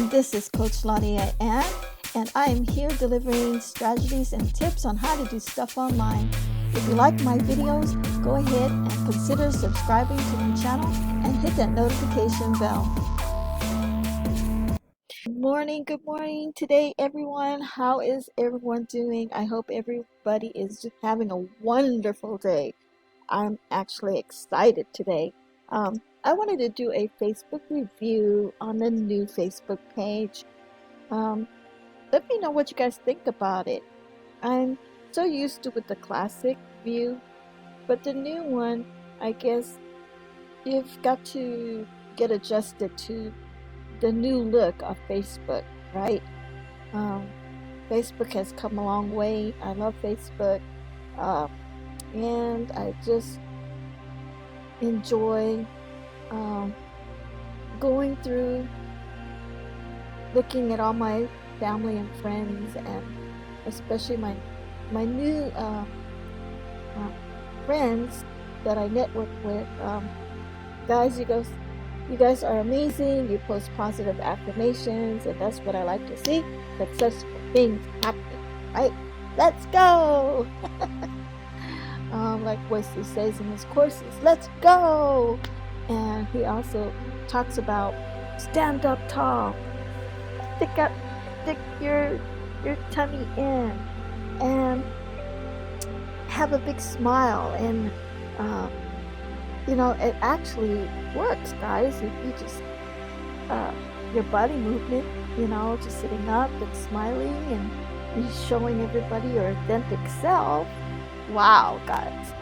This is Coach Laudiaann, and I am here delivering strategies and tips on how to do stuff online. If you like my videos, go ahead and consider subscribing to my channel and hit that notification bell. Good morning today, everyone. How is everyone doing? I hope everybody is just having a wonderful day. I'm actually excited today. I wanted to do a Facebook review on the new Facebook page. Let me know what you guys think about it. I'm so used to with the classic view, but the new one, I guess you've got to get adjusted to the new look of Facebook, right? Facebook has come a long way. I love Facebook, and I just enjoy going through, looking at all my family and friends, and especially my new friends that I network with. Guys, you guys are amazing. You post positive affirmations, and that's what I like to see. Successful things happen, right? Let's go. Like Wesley says in his courses, let's go. And he also talks about stand up tall, stick your tummy in, and have a big smile. And it actually works, guys. If you just your body movement, just sitting up and smiling and showing everybody your authentic self. Wow, guys.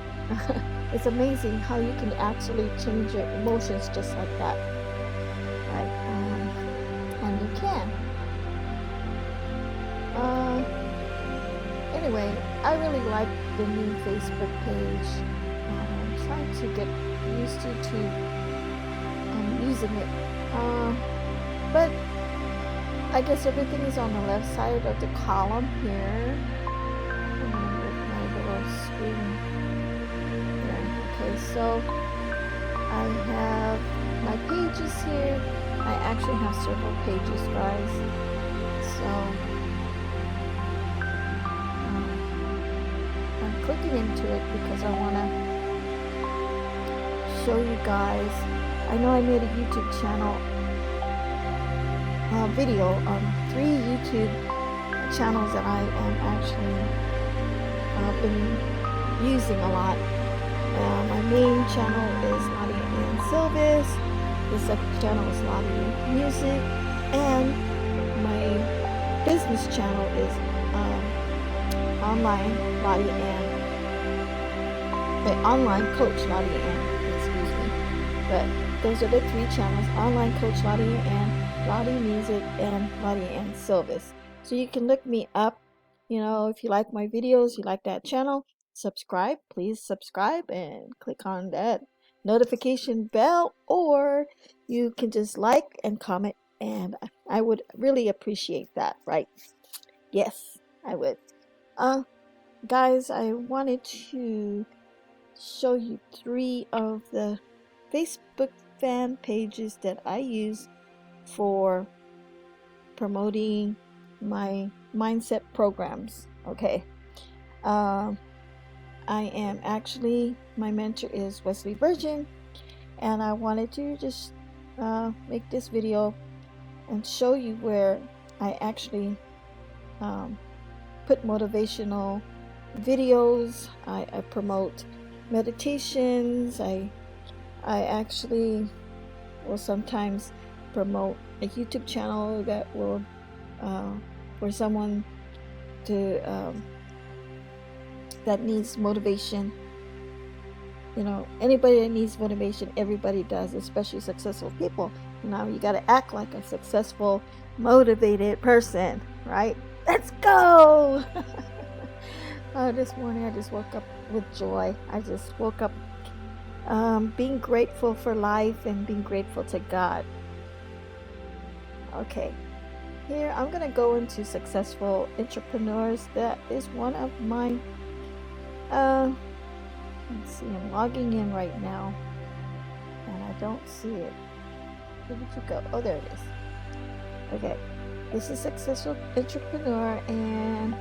It's amazing how you can actually change your emotions just like that, right? And you can. Anyway, I really like the new Facebook page. I'm trying to get used to using it. But I guess everything is on the left side of the column here. With my little screen. Okay, so I have my pages here. I actually have several pages, guys. So I'm clicking into it because I want to show you guys. I know I made a YouTube channel video on 3 YouTube channels that I am actually been using a lot. My main channel is Laudiaann Silvis. The second channel is Laudiaann Music, and my business channel is Online Laudiaann. The Online Coach Laudiaann, excuse me. But those are the 3 channels: Online Coach Laudiaann, Laudiaann Music, and Laudiaann Silvis. So you can look me up. If you like my videos, you like that channel, subscribe. Please subscribe and click on that notification bell, or you can just like and comment, and I would really appreciate that, right? Yes, I would. Guys, I wanted to show you 3 of the Facebook fan pages that I use for promoting my mindset programs. Okay. I am actually, my mentor is Wesley Virgin, and I wanted to just make this video and show you where I actually put motivational videos. I promote meditations. I actually will sometimes promote a YouTube channel that will for someone to that needs motivation. Anybody that needs motivation, everybody does, especially successful people. You got to act like a successful, motivated person, right? Let's go. This morning I just woke up with joy. I just woke up being grateful for life and being grateful to God. Okay, here I'm gonna go into successful entrepreneurs. That is one of my let's see, I'm logging in right now and I don't see it. Where did you go? Oh, there it is. Okay, this is Successful Entrepreneur, and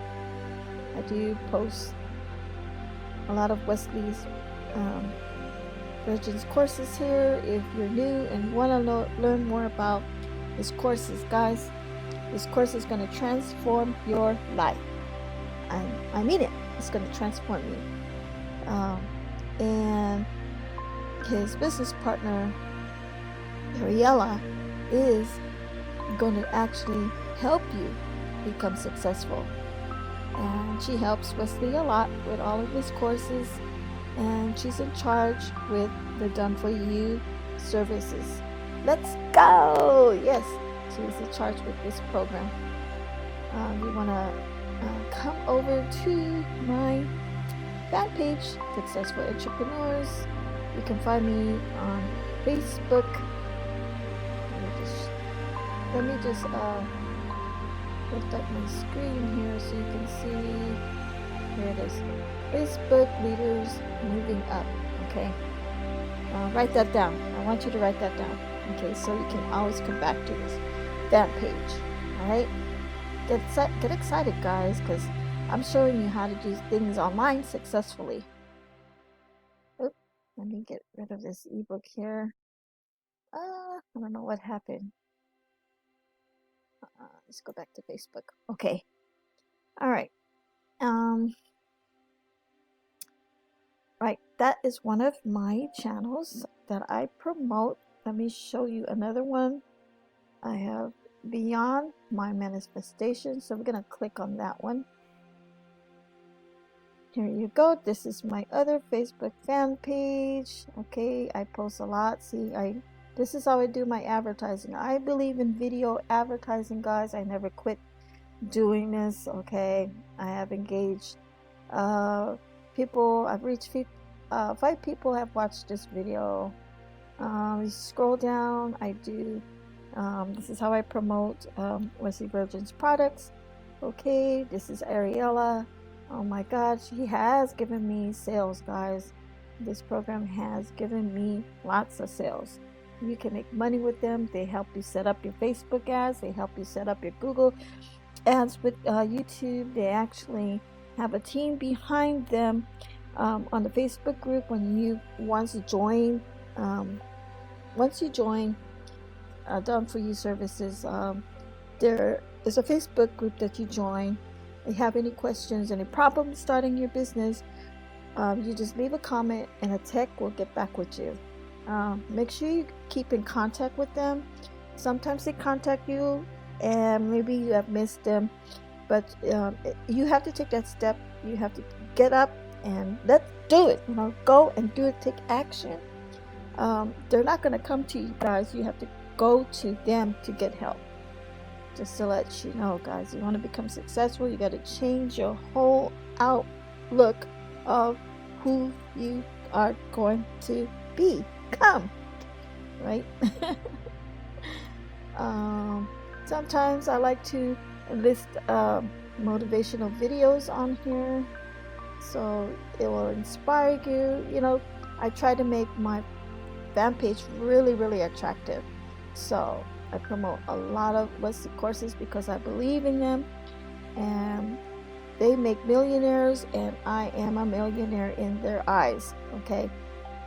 I do post a lot of Wesley's Virgin's courses here. If you're new and want to learn more about his courses, guys, this course is going to transform your life. I mean it. It's going to transform you. And his business partner, Ariella, is going to actually help you become successful. And she helps Wesley a lot with all of his courses, and she's in charge with the Done For You services. Let's go! Yes, she's in charge with this program. You want to come over to my fan page, Successful Entrepreneurs. You can find me on Facebook. Let me just lift up my screen here so you can see. Here it is. Facebook Leaders Moving Up. Okay. Write that down. I want you to write that down. Okay, so you can always come back to this fan page. All right. Get excited, guys, because I'm showing you how to do things online successfully. Oops, let me get rid of this ebook here. I don't know what happened. Let's go back to Facebook. Okay. All right. Right. That is one of my channels that I promote. Let me show you another one. I have Beyond My Manifestation. So we're going to click on that one. Here you go. This is my other Facebook fan page. Okay. I post a lot. See, this is how I do my advertising. I believe in video advertising, guys. I never quit doing this. Okay. I have engaged people. I've reached 5 people have watched this video. You scroll down. I do. This is how I promote Wesley Virgin's products. Okay. This is Ariella. Oh my God, she has given me sales, guys. This program has given me lots of sales. You can make money with them. They help you set up your Facebook ads. They help you set up your Google ads with YouTube. They actually have a team behind them on the Facebook group. When you once you join Done For You services, there is a Facebook group that you join. If you have any questions, any problems starting your business, you just leave a comment and a tech will get back with you. Make sure you keep in contact with them. Sometimes they contact you and maybe you have missed them, but you have to take that step. You have to get up and let's do it. Go and do it. Take action. They're not going to come to you, guys. You have to go to them to get help. Just to let you know, guys, you want to become successful, you got to change your whole outlook of who you are going to become, right? Sometimes I like to list motivational videos on here, so it will inspire you. I try to make my fan page really, really attractive. So I promote a lot of Wesley courses because I believe in them, and they make millionaires, and I am a millionaire in their eyes. Okay,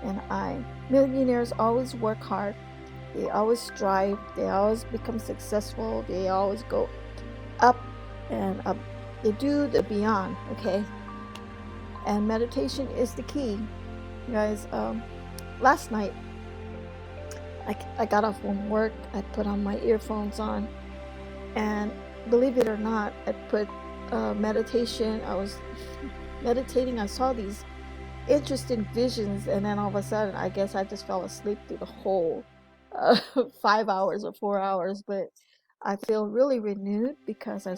and millionaires always work hard. They always strive. They always become successful. They always go up and up. They do the beyond. Okay, and meditation is the key, guys. Last night, I got off from work. I put on my earphones on, and believe it or not, I put meditation. I was meditating. I saw these interesting visions, and then all of a sudden, I guess I just fell asleep through the whole 5 hours or 4 hours. But I feel really renewed because I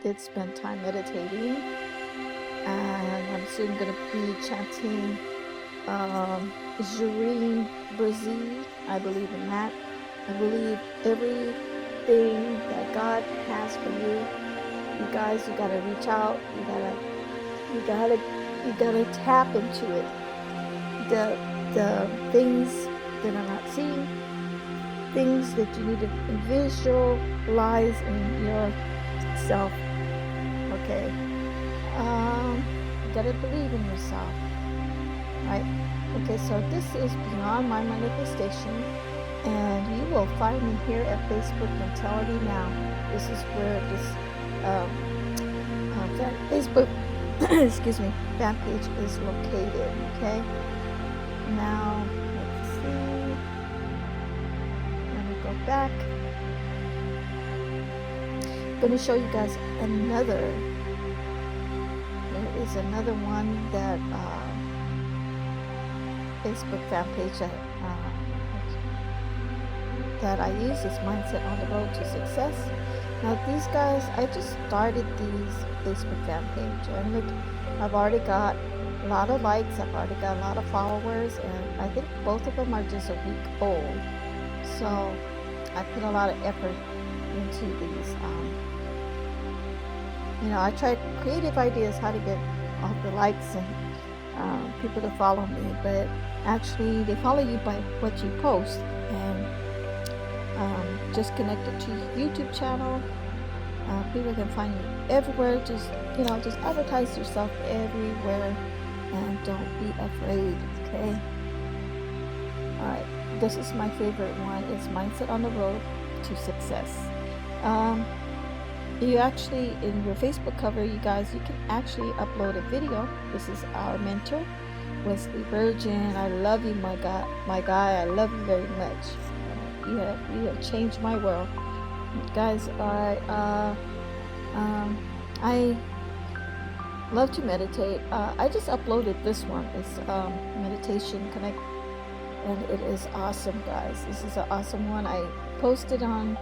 did spend time meditating, and I'm soon going to be chanting Jureen Brazil. I believe in that. I believe everything that God has for you. You guys, you gotta reach out. You gotta tap into it. The things that are not seen, things that you need to visualize in yourself. Okay, you gotta believe in yourself, right? Okay, so this is Beyond My Manifestation, and you will find me here at Facebook Mentality Now. This is where this Facebook excuse me, fan page is located. Okay, now let's see. Let me go back. I'm going to show you guys another. There is another one that Facebook fan page that I use is Mindset on the Road to Success. Now these guys, I just started these Facebook fan page, and look, I've already got a lot of likes, I've already got a lot of followers, and I think both of them are just a week old. So I put a lot of effort into these. I tried creative ideas how to get all the likes and people to follow me, but actually they follow you by what you post, and just connected to your YouTube channel. People can find you everywhere. Just advertise yourself everywhere, and don't be afraid. Okay. All right. This is my favorite one. It's Mindset on the Road to Success. You actually, in your Facebook cover, you guys, you can actually upload a video. This is our mentor, Wesley Virgin. I love you, my guy. I love you very much. You have changed my world, guys. I love to meditate. I just uploaded this one. It's Meditation Connect, and it is awesome, guys. This is an awesome one. I posted on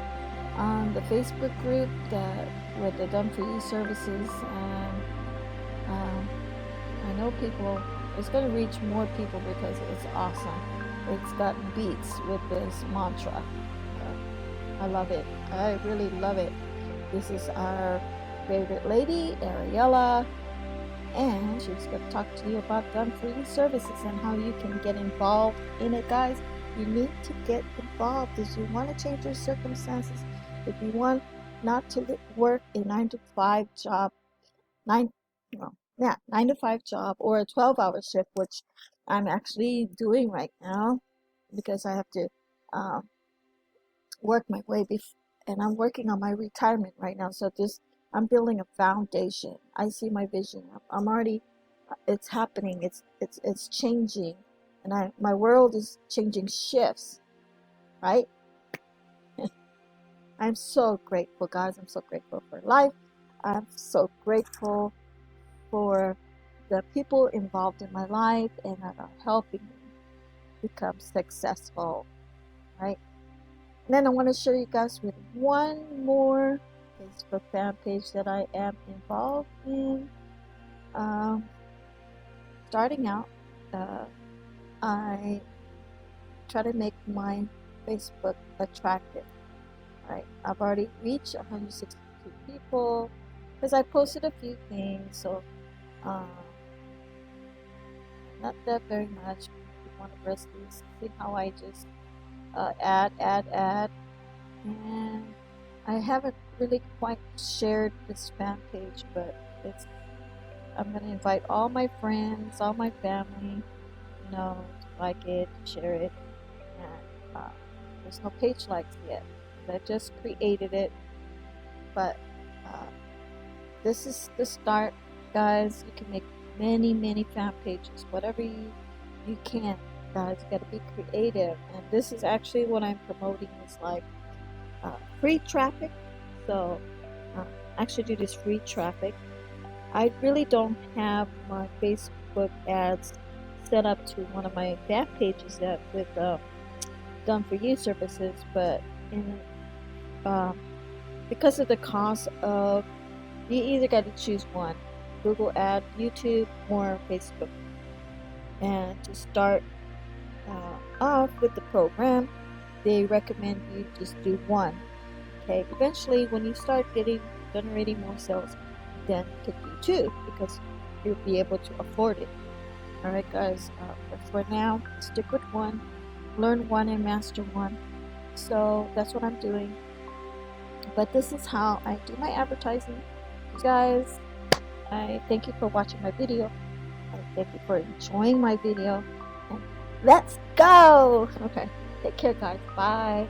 the Facebook group that with the Done For You services, and I know it's going to reach more people because it's awesome. It's got beats with this mantra. I love it. I really love it. This is our favorite lady, Ariella, and she's going to talk to you about Done For You services and how you can get involved in it, guys. You need to get involved if you want to change your circumstances. If you want not to work a 9 to 5 job, 9 to 5 job or a 12-hour shift, which I'm actually doing right now because I have to work my way and I'm working on my retirement right now. So I'm building a foundation. I see my vision. I'm already, it's happening. It's changing, and my world is changing shifts, right? I'm so grateful, guys. I'm so grateful for life. I'm so grateful for the people involved in my life and that are helping me become successful, right? And then I want to share you guys with one more Facebook fan page that I am involved in. Starting out, I try to make my Facebook attractive. Right, I've already reached 162 people because I posted a few things, so not that very much. If you want to press these, see how I just add, and I haven't really quite shared this fan page, but I'm going to invite all my friends, all my family, to like it, share it, and there's no page likes yet. I just created it, but this is the start, guys. You can make many fan pages, whatever you can, guys. You got to be creative, and this is actually what I'm promoting is like free traffic. So actually do this free traffic. I really don't have my Facebook ads set up to one of my fan pages that with Done For You services, but because of the cost of, you either got to choose one, Google Ad, YouTube, or Facebook. And to start off with the program, they recommend you just do one. Okay, eventually when you start generating more sales, then you can do two because you'll be able to afford it. Alright guys, but for now, stick with one, learn one and master one. So that's what I'm doing. But this is how I do my advertising. You guys, I thank you for watching my video. I thank you for enjoying my video. And let's go! Okay, take care, guys. Bye.